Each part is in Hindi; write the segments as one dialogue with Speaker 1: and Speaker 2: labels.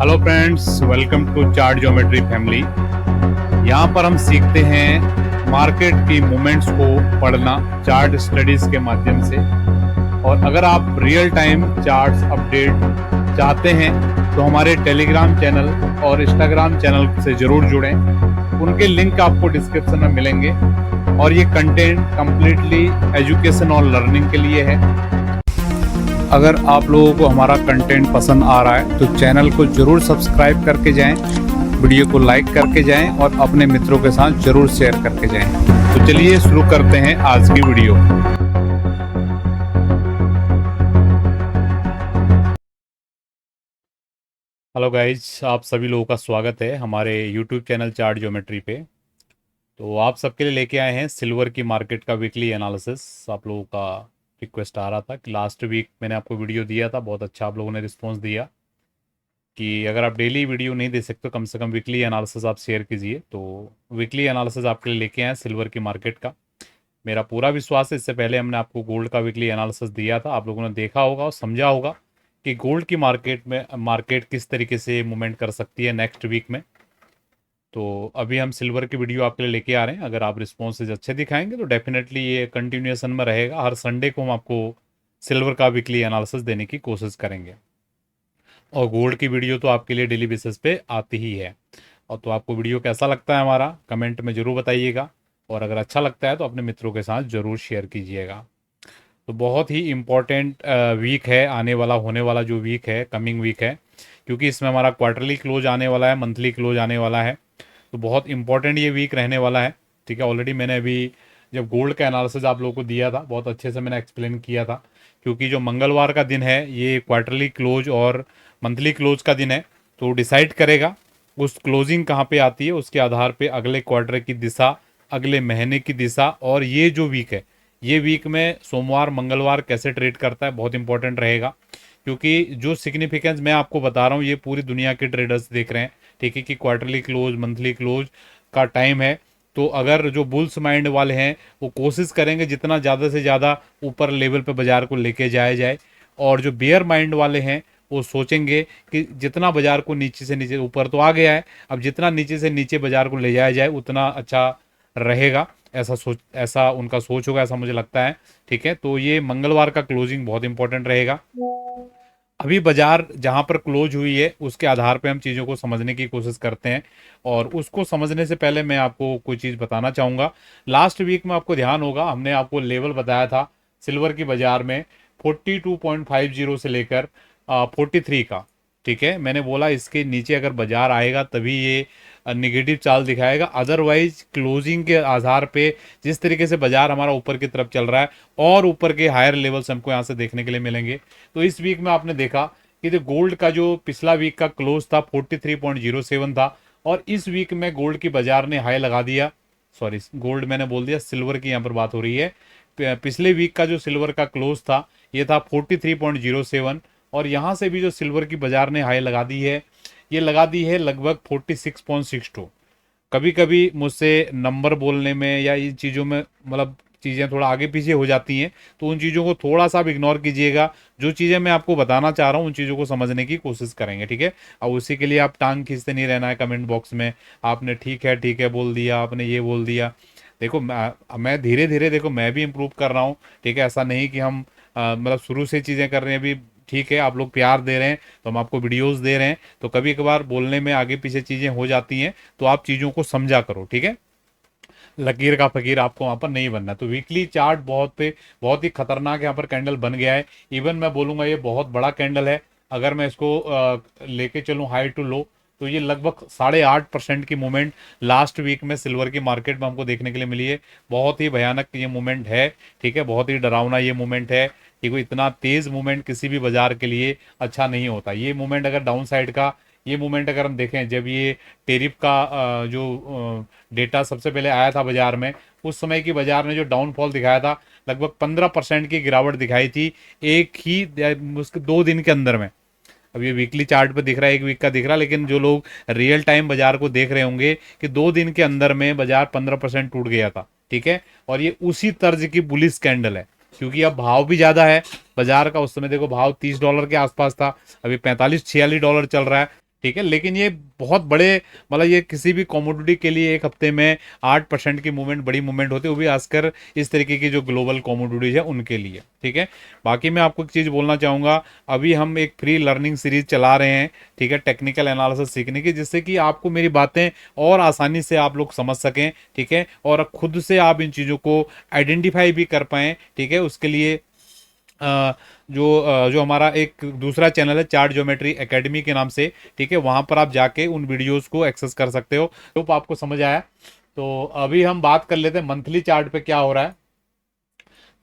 Speaker 1: Hello friends, welcome to chart geometry family. यहाँ पर हम सीखते हैं मार्केट की मूवमेंट्स को पढ़ना चार्ट स्टडीज के माध्यम से। और अगर आप रियल टाइम चार्ट्स अपडेट चाहते हैं तो हमारे टेलीग्राम चैनल और इंस्टाग्राम चैनल से जरूर जुड़ें। उनके लिंक आपको डिस्क्रिप्शन में मिलेंगे और ये कंटेंट कंप्लीटली एजुकेशन और लर्निंग के लिए है। अगर आप लोगों को हमारा कंटेंट पसंद आ रहा है तो चैनल को जरूर सब्सक्राइब करके जाएं, वीडियो को लाइक करके जाएं और अपने मित्रों के साथ जरूर शेयर करके जाएं। तो चलिए शुरू करते हैं आज की वीडियो। हेलो गाइज, आप सभी लोगों का स्वागत है हमारे यूट्यूब चैनल चार्ट ज्योमेट्री पे। तो आप सबके लिए लेके आए हैं सिल्वर की मार्केट का वीकली एनालिसिस। आप लोगों का रिक्वेस्ट आ रहा था कि लास्ट वीक मैंने आपको वीडियो दिया था, बहुत अच्छा आप लोगों ने रिस्पॉन्स दिया कि अगर आप डेली वीडियो नहीं दे सकते तो कम से कम वीकली एनालिसिस आप शेयर कीजिए। तो वीकली एनालिसिस आपके लिए लेके आए सिल्वर की मार्केट का। मेरा पूरा विश्वास है, इससे पहले हमने आपको गोल्ड का वीकली एनालिसिस दिया था, आप लोगों ने देखा होगा और समझा होगा कि गोल्ड की मार्केट किस तरीके से मूवमेंट कर सकती है नेक्स्ट वीक में। तो अभी हम सिल्वर की वीडियो आपके लिए लेके आ रहे हैं। अगर आप रिस्पॉन्सेज अच्छे दिखाएंगे तो डेफिनेटली ये कंटिन्यूएशन में रहेगा। हर संडे को हम आपको सिल्वर का वीकली एनालिसिस देने की कोशिश करेंगे और गोल्ड की वीडियो तो आपके लिए डेली बेसिस पे आती ही है। और तो आपको वीडियो कैसा लगता है हमारा कमेंट में ज़रूर बताइएगा, और अगर अच्छा लगता है तो अपने मित्रों के साथ ज़रूर शेयर कीजिएगा। तो बहुत ही इम्पोर्टेंट वीक है आने वाला, होने वाला जो वीक है, कमिंग वीक है, क्योंकि इसमें हमारा क्वार्टरली क्लोज आने वाला है, मंथली क्लोज आने वाला है। तो बहुत इंपॉर्टेंट ये वीक रहने वाला है। ठीक है, ऑलरेडी मैंने अभी जब गोल्ड का एनालिसिस आप लोगों को दिया था बहुत अच्छे से मैंने एक्सप्लेन किया था, क्योंकि जो मंगलवार का दिन है ये क्वार्टरली क्लोज और मंथली क्लोज का दिन है। तो डिसाइड करेगा उस क्लोजिंग कहाँ पे आती है, उसके आधार पे अगले क्वार्टर की दिशा, अगले महीने की दिशा। और ये जो वीक है, ये वीक में सोमवार मंगलवार कैसे ट्रेड करता है बहुत इंपॉर्टेंट रहेगा, क्योंकि जो सिग्निफिकेंस मैं आपको बता रहा हूँ ये पूरी दुनिया के ट्रेडर्स देख रहे हैं। ठीक है, कि क्वार्टरली क्लोज मंथली क्लोज का टाइम है। तो अगर जो बुल्स माइंड वाले हैं वो कोशिश करेंगे जितना ज़्यादा से ज़्यादा ऊपर लेवल पे बाजार को लेके जाया जाए, और जो बेयर माइंड वाले हैं वो सोचेंगे कि जितना बाजार को नीचे से नीचे, ऊपर तो आ गया है, अब जितना नीचे से नीचे बाजार को ले जाया जाए उतना अच्छा रहेगा। ऐसा उनका सोच होगा, ऐसा मुझे लगता है। ठीक है, तो ये मंगलवार का क्लोजिंग बहुत इंपॉर्टेंट रहेगा। अभी बाजार जहां पर क्लोज हुई है उसके आधार पे हम चीज़ों को समझने की कोशिश करते हैं, और उसको समझने से पहले मैं आपको कोई चीज़ बताना चाहूँगा। लास्ट वीक में आपको ध्यान होगा हमने आपको लेवल बताया था सिल्वर की बाजार में 42.50 से लेकर 43 का। ठीक है, मैंने बोला इसके नीचे अगर बाजार आएगा तभी ये निगेटिव चाल दिखाएगा, अदरवाइज क्लोजिंग के आधार पे जिस तरीके से बाजार हमारा ऊपर की तरफ चल रहा है और ऊपर के हायर लेवल्स हमको यहाँ से देखने के लिए मिलेंगे। तो इस वीक में आपने देखा कि जो गोल्ड का जो पिछला वीक का क्लोज था 43.07 था, और इस वीक में गोल्ड की बाजार ने हाई लगा दिया। सॉरी, गोल्ड मैंने बोल दिया, सिल्वर की यहाँ पर बात हो रही है। पिछले वीक का जो सिल्वर का क्लोज था ये था 43.07, और यहाँ से भी जो सिल्वर की बाजार ने हाई लगा दी है, ये लगा दी है लगभग 46.62। कभी कभी मुझसे नंबर बोलने में या इन चीज़ों में मतलब चीज़ें थोड़ा आगे पीछे हो जाती हैं, तो उन चीज़ों को थोड़ा सा आप इग्नोर कीजिएगा। जो चीज़ें मैं आपको बताना चाह रहा हूँ उन चीज़ों को समझने की कोशिश करेंगे। ठीक है, और उसी के लिए आप टांग खींचते नहीं रहना है कमेंट बॉक्स में। आपने ठीक है बोल दिया, आपने ये बोल दिया। देखो मैं धीरे धीरे, देखो मैं भी इम्प्रूव कर रहा हूँ। ठीक है, ऐसा नहीं कि हम मतलब शुरू से चीज़ें कर रहे हैं अभी। ठीक है, आप लोग प्यार दे रहे हैं तो हम आपको वीडियोस दे रहे हैं, तो कभी कभार बोलने में आगे पीछे चीज़ें हो जाती हैं, तो आप चीज़ों को समझा करो। ठीक है, लकीर का फकीर आपको वहाँ पर नहीं बनना। तो वीकली चार्ट बहुत ही खतरनाक यहाँ पर कैंडल बन गया है। इवन मैं बोलूँगा ये बहुत बड़ा कैंडल है। अगर मैं इसको लेके चलूँ हाई टू लो तो ये लगभग 8.5% की मूवमेंट लास्ट वीक में सिल्वर की मार्केट में हमको देखने के लिए मिली है। बहुत ही भयानक ये मूवमेंट है। ठीक है, बहुत ही डरावना ये मूवमेंट है कि कोई इतना तेज मूवमेंट किसी भी बाजार के लिए अच्छा नहीं होता। ये मूवमेंट अगर डाउन साइड का, ये मूवमेंट अगर हम देखें जब ये टेरिफ का जो डेटा सबसे पहले आया था बाजार में, उस समय की बाजार ने जो डाउनफॉल दिखाया था लगभग 15% की गिरावट दिखाई थी एक ही उसके 2 दिन के अंदर में। अब ये वीकली चार्ट पे दिख रहा है, एक वीक का दिख रहा है, लेकिन जो लोग रियल टाइम बाजार को देख रहे होंगे कि 2 दिन के अंदर में बाजार 15% टूट गया था। ठीक है, और ये उसी तर्ज की बुलिश कैंडल है, क्योंकि अब भाव भी ज़्यादा है बाजार का। उस समय देखो भाव $30 के आसपास था, अभी $45-46 चल रहा है। ठीक है। लेकिन ये बहुत बड़े, मतलब ये किसी भी कॉमोडिटी के लिए एक हफ्ते में 8% की मूवमेंट बड़ी मूवमेंट होती है, वो भी खासकर इस तरीके की जो ग्लोबल कॉमोडिटीज है उनके लिए। ठीक है। बाकी मैं आपको एक चीज़ बोलना चाहूँगा, अभी हम एक फ्री लर्निंग सीरीज चला रहे हैं, ठीक है, टेक्निकल एनालिसिस सीखने की, जिससे कि आपको मेरी बातें और आसानी से आप लोग समझ सकें। ठीक है। और खुद से आप इन चीज़ों को आइडेंटिफाई भी कर पाएँ। ठीक है। उसके लिए जो हमारा एक दूसरा चैनल है चार्ट ज्योमेट्री एकेडमी के नाम से, ठीक है, वहां पर आप जाके उन वीडियोस को एक्सेस कर सकते हो। तो आपको समझ आया। तो अभी हम बात कर लेते हैं मंथली चार्ट पे क्या हो रहा है।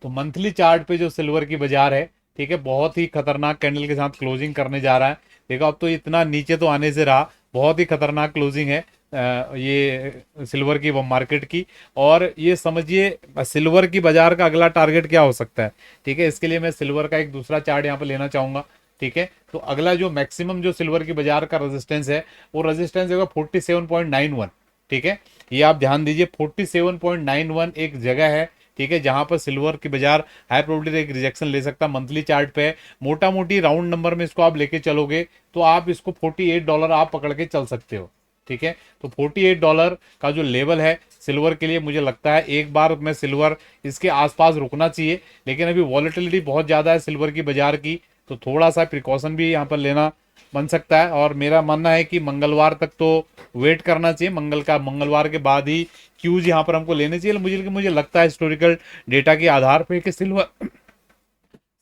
Speaker 1: तो मंथली चार्ट पे जो सिल्वर की बाजार है, ठीक है, बहुत ही खतरनाक कैंडल के साथ क्लोजिंग करने जा रहा है। देखो अब तो इतना नीचे तो आने से रहा, बहुत ही खतरनाक क्लोजिंग है ये सिल्वर की वो मार्केट की। और ये समझिए सिल्वर की बाजार का अगला टारगेट क्या हो सकता है। ठीक है। इसके लिए मैं सिल्वर का एक दूसरा चार्ट यहाँ पर लेना चाहूंगा। ठीक है। तो अगला जो मैक्सिमम जो सिल्वर की बाजार का रेजिस्टेंस है, वो रेजिस्टेंस होगा 47.91। ठीक है। ये आप ध्यान दीजिए, 47.91 एक जगह है, ठीक है, जहां पर सिल्वर की बाजार हाई प्रोबेबिलिटी एक रिजेक्शन ले सकता है। मंथली चार्ट पे मोटा मोटी राउंड नंबर में इसको आप लेके चलोगे तो आप इसको $48 आप पकड़ के चल सकते हो। ठीक है। तो $48 का जो लेवल है सिल्वर के लिए, मुझे लगता है एक बार में सिल्वर इसके आसपास रुकना चाहिए। लेकिन अभी वॉलेटिलिटी बहुत ज़्यादा है सिल्वर की बाजार की, तो थोड़ा सा प्रिकॉशन भी यहाँ पर लेना बन सकता है। और मेरा मानना है कि मंगलवार तक तो वेट करना चाहिए, मंगलवार के बाद ही क्यूज यहाँ पर हमको लेने चाहिए। मुझे लगता है हिस्टोरिकल डेटा के आधार पर कि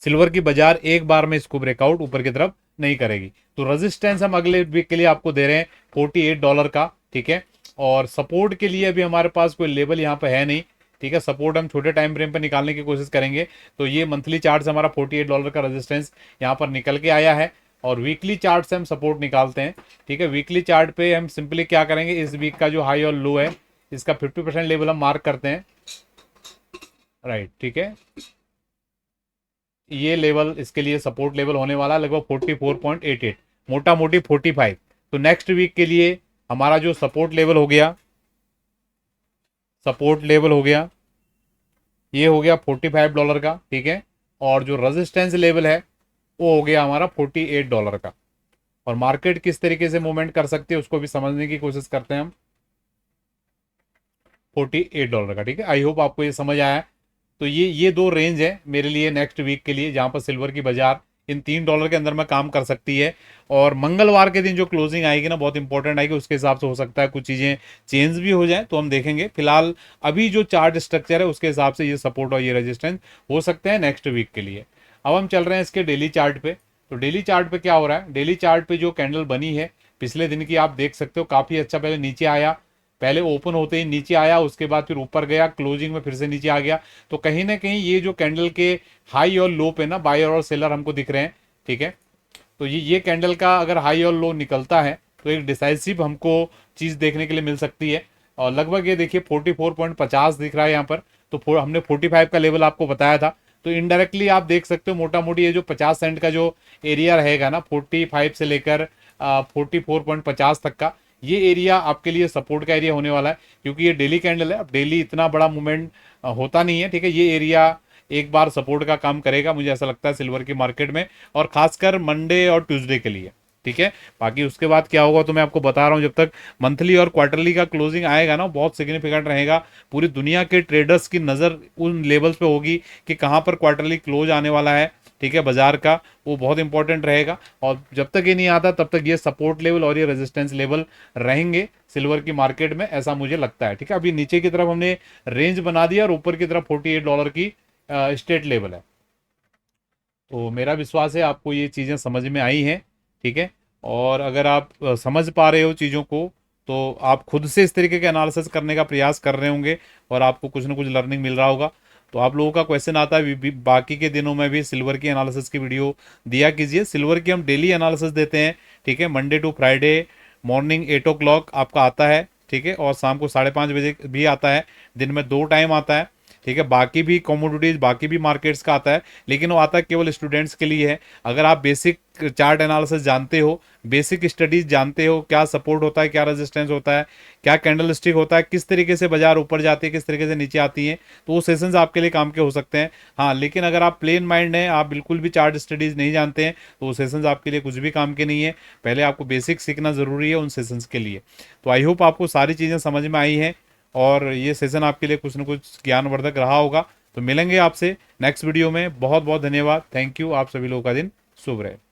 Speaker 1: सिल्वर की बाजार एक बार में इसको ब्रेकआउट ऊपर की तरफ नहीं करेगी। तो रेजिस्टेंस हम अगले वीक के लिए आपको दे रहे हैं $48 का। ठीक है। और सपोर्ट के लिए अभी हमारे पास कोई लेवल यहाँ पे है नहीं। ठीक है। सपोर्ट हम छोटे टाइम फ्रेम पर निकालने की कोशिश करेंगे। तो ये मंथली चार्ट से हमारा $48 का रेजिस्टेंस यहाँ पर निकल के आया है। और वीकली चार्ट से हम सपोर्ट निकालते हैं। ठीक है। वीकली चार्ट पे हम सिंपली क्या करेंगे, इस वीक का जो हाई और लो है इसका 50% लेवल हम मार्क करते हैं। राइट। ठीक है। ये लेवल इसके लिए सपोर्ट लेवल होने वाला लगभग 44.88, मोटा मोटी 45। तो नेक्स्ट वीक के लिए हमारा जो सपोर्ट लेवल हो गया, ये हो गया $45 का। ठीक है। और जो रेजिस्टेंस लेवल है वो हो गया हमारा $48 का। और मार्केट किस तरीके से मूवमेंट कर सकती है उसको भी समझने की कोशिश करते हैं हम। $48 का। ठीक है। आई होप आपको ये समझ आया है। तो ये दो रेंज है मेरे लिए नेक्स्ट वीक के लिए, जहां पर सिल्वर की बाजार इन $3 के अंदर में काम कर सकती है। और मंगलवार के दिन जो क्लोजिंग आएगी ना, बहुत इंपॉर्टेंट आएगी, उसके हिसाब से हो सकता है कुछ चीज़ें चेंज भी हो जाए, तो हम देखेंगे। फिलहाल अभी जो चार्ट स्ट्रक्चर है उसके हिसाब से ये सपोर्ट और ये रेजिस्टेंस हो सकते हैं नेक्स्ट वीक के लिए। अब हम चल रहे हैं इसके डेली चार्ट पे। तो डेली चार्ट पे क्या हो रहा है, डेली चार्ट पे जो कैंडल बनी है पिछले दिन की आप देख सकते हो, काफ़ी अच्छा पहले नीचे आया, पहले ओपन होते ही नीचे आया, उसके बाद फिर ऊपर गया, क्लोजिंग में फिर से नीचे आ गया। तो कहीं ना कहीं ये जो कैंडल के हाई और लो पे ना बायर और सेलर हमको दिख रहे हैं। ठीक है। तो ये कैंडल का अगर हाई और लो निकलता है तो एक डिसाइसिव हमको चीज़ देखने के लिए मिल सकती है। और लगभग ये देखिए 44.50 दिख रहा है यहाँ पर। तो हमने 45 का लेवल आपको बताया था। तो इनडायरेक्टली आप देख सकते हो मोटा मोटी ये जो 50 सेंट का जो एरिया रहेगा ना, 45 से लेकर 44.50 तक का, ये एरिया आपके लिए सपोर्ट का एरिया होने वाला है। क्योंकि ये डेली कैंडल है, अब डेली इतना बड़ा मूवमेंट होता नहीं है। ठीक है। ये एरिया एक बार सपोर्ट का काम करेगा, मुझे ऐसा लगता है सिल्वर की मार्केट में, और खासकर मंडे और ट्यूसडे के लिए। ठीक है। बाकी उसके बाद क्या होगा तो मैं आपको बता रहा हूं, जब तक मंथली और क्वार्टरली का क्लोजिंग आएगा ना, बहुत सिग्निफिकेंट रहेगा। पूरी दुनिया के ट्रेडर्स की नज़र उन लेवल्स पे होगी कि कहाँ पर क्वार्टरली क्लोज आने वाला है। ठीक है। बाजार का वो बहुत इंपॉर्टेंट रहेगा। और जब तक ये नहीं आता तब तक ये सपोर्ट लेवल और ये रेजिस्टेंस लेवल रहेंगे सिल्वर की मार्केट में, ऐसा मुझे लगता है। ठीक है। अभी नीचे की तरफ हमने रेंज बना दिया और ऊपर की तरफ $48 की स्टेट लेवल है। तो मेरा विश्वास है आपको ये चीज़ें समझ में आई हैं। ठीक है। और अगर आप समझ पा रहे हो चीज़ों को, तो आप खुद से इस तरीके के एनालिसिस करने का प्रयास कर रहे होंगे और आपको कुछ ना कुछ लर्निंग मिल रहा होगा। तो आप लोगों का क्वेश्चन आता है बाकी के दिनों में भी सिल्वर की एनालिसिस की वीडियो दिया कीजिए। सिल्वर की हम डेली एनालिसिस देते हैं। ठीक है। Monday to Friday morning 8 o'clock आपका आता है। ठीक है। और शाम को 5:30 बजे भी आता है। दिन में 2 टाइम आता है। ठीक है। बाकी भी कमोडिटीज, बाकी भी मार्केट्स का आता है, लेकिन वो आता केवल स्टूडेंट्स के लिए है। अगर आप बेसिक चार्ट एनालिसिस जानते हो, बेसिक स्टडीज जानते हो, क्या सपोर्ट होता है, क्या रेजिस्टेंस होता है, क्या कैंडल स्टिक होता है, किस तरीके से बाजार ऊपर जाती है, किस तरीके से नीचे आती है, तो वो सेशंस आपके लिए काम के हो सकते हैं। हाँ, लेकिन अगर आप प्लेन माइंड हैं, आप बिल्कुल भी चार्ट स्टडीज नहीं जानते हैं, तो वो सेशंस आपके लिए कुछ भी काम के नहीं है। पहले आपको बेसिक सीखना ज़रूरी है उन सेशंस के लिए। तो आई होप आपको सारी चीज़ें समझ में आई हैं और ये सेशन आपके लिए कुछ न कुछ ज्ञानवर्धक रहा होगा। तो मिलेंगे आपसे नेक्स्ट वीडियो में। बहुत बहुत धन्यवाद। Thank you. आप सभी लोगों का दिन शुभ रहे।